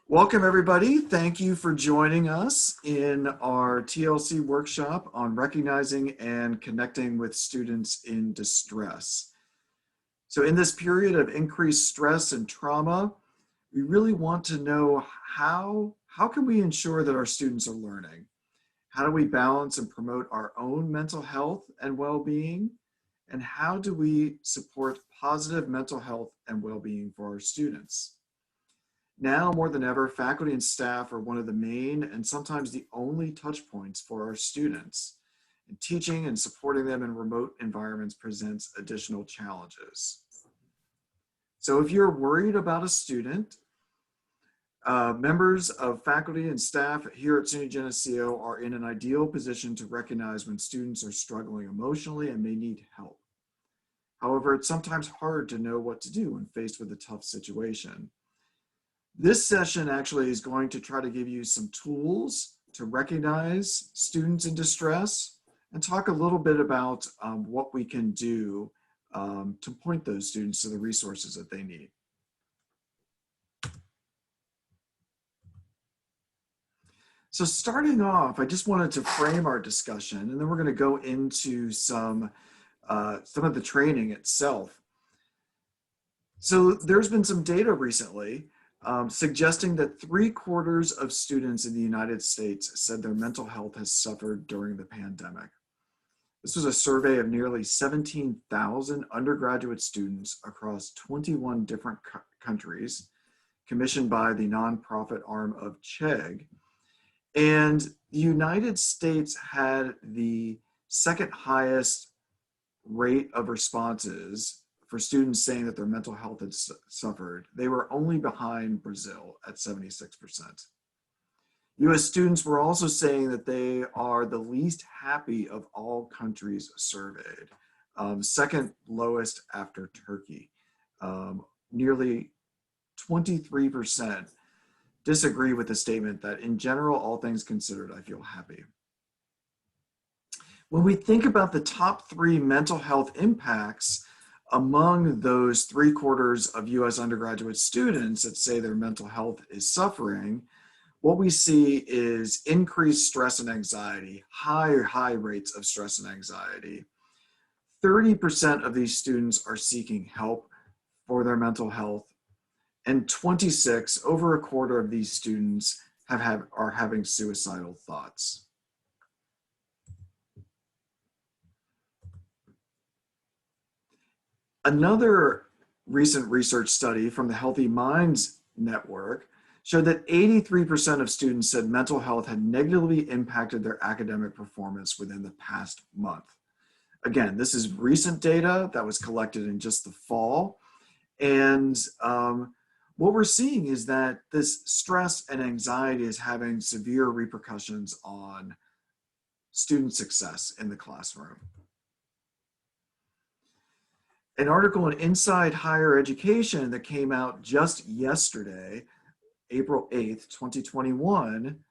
Welcome, everybody. Thank you for joining us in our TLC workshop on recognizing and connecting with students in distress. So in this period of increased stress and trauma, we really want to know how can we ensure that our students are learning? How do we balance and promote our own mental health and well-being? And how do we support positive mental health and well-being for our students? Now more than ever, faculty and staff are one of the main and sometimes the only touch points for our students. And teaching and supporting them in remote environments presents additional challenges. So if you're worried about a student, members of faculty and staff here at SUNY Geneseo are in an ideal position to recognize when students are struggling emotionally and may need help. However, it's sometimes hard to know what to do when faced with a tough situation. This session actually is going to try to give you some tools to recognize students in distress and talk a little bit about what we can do to point those students to the resources that they need. So starting off, I just wanted to frame our discussion, and then we're going to go into some of the training itself. So there's been some data recently suggesting that 3/4 of students in the United States said their mental health has suffered during the pandemic. This was a survey of nearly 17,000 undergraduate students across 21 different countries, commissioned by the nonprofit arm of CHEG. And the United States had the second highest rate of responses for students saying that their mental health had suffered. They were only behind Brazil at 76%. US students were also saying that they are the least happy of all countries surveyed, second lowest after Turkey. Nearly 23% disagree with the statement that in general, all things considered, I feel happy. When we think about the top 3 mental health impacts among those 3/4 of US undergraduate students that say their mental health is suffering, what we see is increased stress and anxiety, high rates of stress and anxiety. 30% of these students are seeking help for their mental health, and 26, over a quarter of these students are having suicidal thoughts. Another recent research study from the Healthy Minds Network showed that 83% of students said mental health had negatively impacted their academic performance within the past month. Again, this is recent data that was collected in just the fall. And what we're seeing is that this stress and anxiety is having severe repercussions on student success in the classroom. An article in Inside Higher Education that came out just yesterday, April 8th, 2021,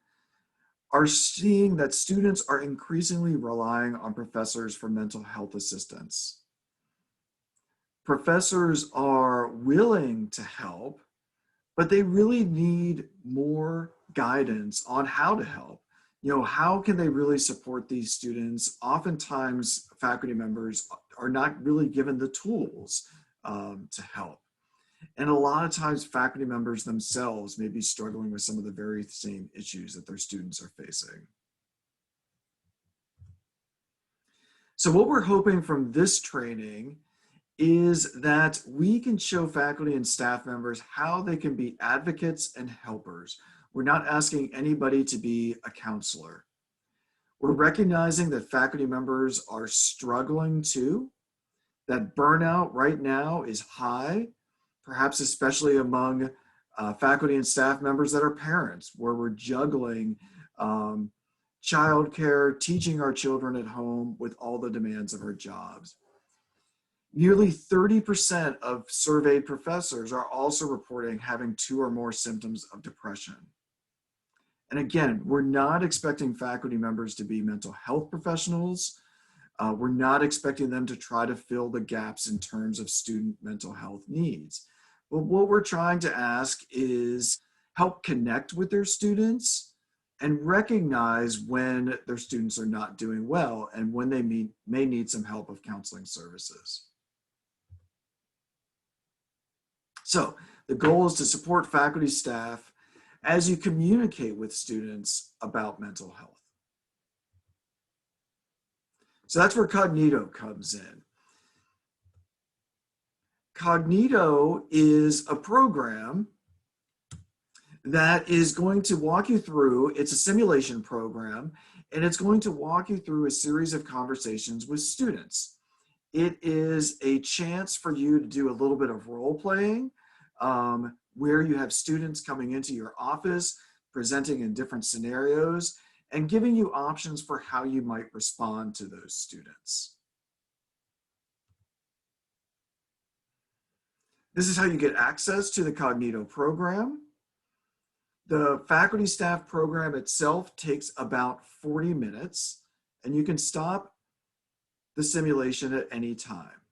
are seeing that students are increasingly relying on professors for mental health assistance. Professors are willing to help, but they really need more guidance on how to help. How can they really support these students? Oftentimes, faculty members are not really given the tools to help. And a lot of times, faculty members themselves may be struggling with some of the very same issues that their students are facing. So what we're hoping from this training is that we can show faculty and staff members how they can be advocates and helpers. We're not asking anybody to be a counselor. We're recognizing that faculty members are struggling too, that burnout right now is high, perhaps especially among faculty and staff members that are parents, where we're juggling childcare, teaching our children at home with all the demands of our jobs. Nearly 30% of surveyed professors are also reporting having 2 or more symptoms of depression. And again, we're not expecting faculty members to be mental health professionals. We're not expecting them to try to fill the gaps in terms of student mental health needs. But what we're trying to ask is, help connect with their students, and recognize when their students are not doing well and when they may need some help of counseling services. So the goal is to support faculty staff as you communicate with students about mental health. So that's where Kognito comes in. Kognito is a program that is going to walk you through, it's a simulation program, and it's going to walk you through a series of conversations with students. It is a chance for you to do a little bit of role playing, where you have students coming into your office, presenting in different scenarios, and giving you options for how you might respond to those students. This is how you get access to the Kognito program. The faculty staff program itself takes about 40 minutes, and you can stop the simulation at any time.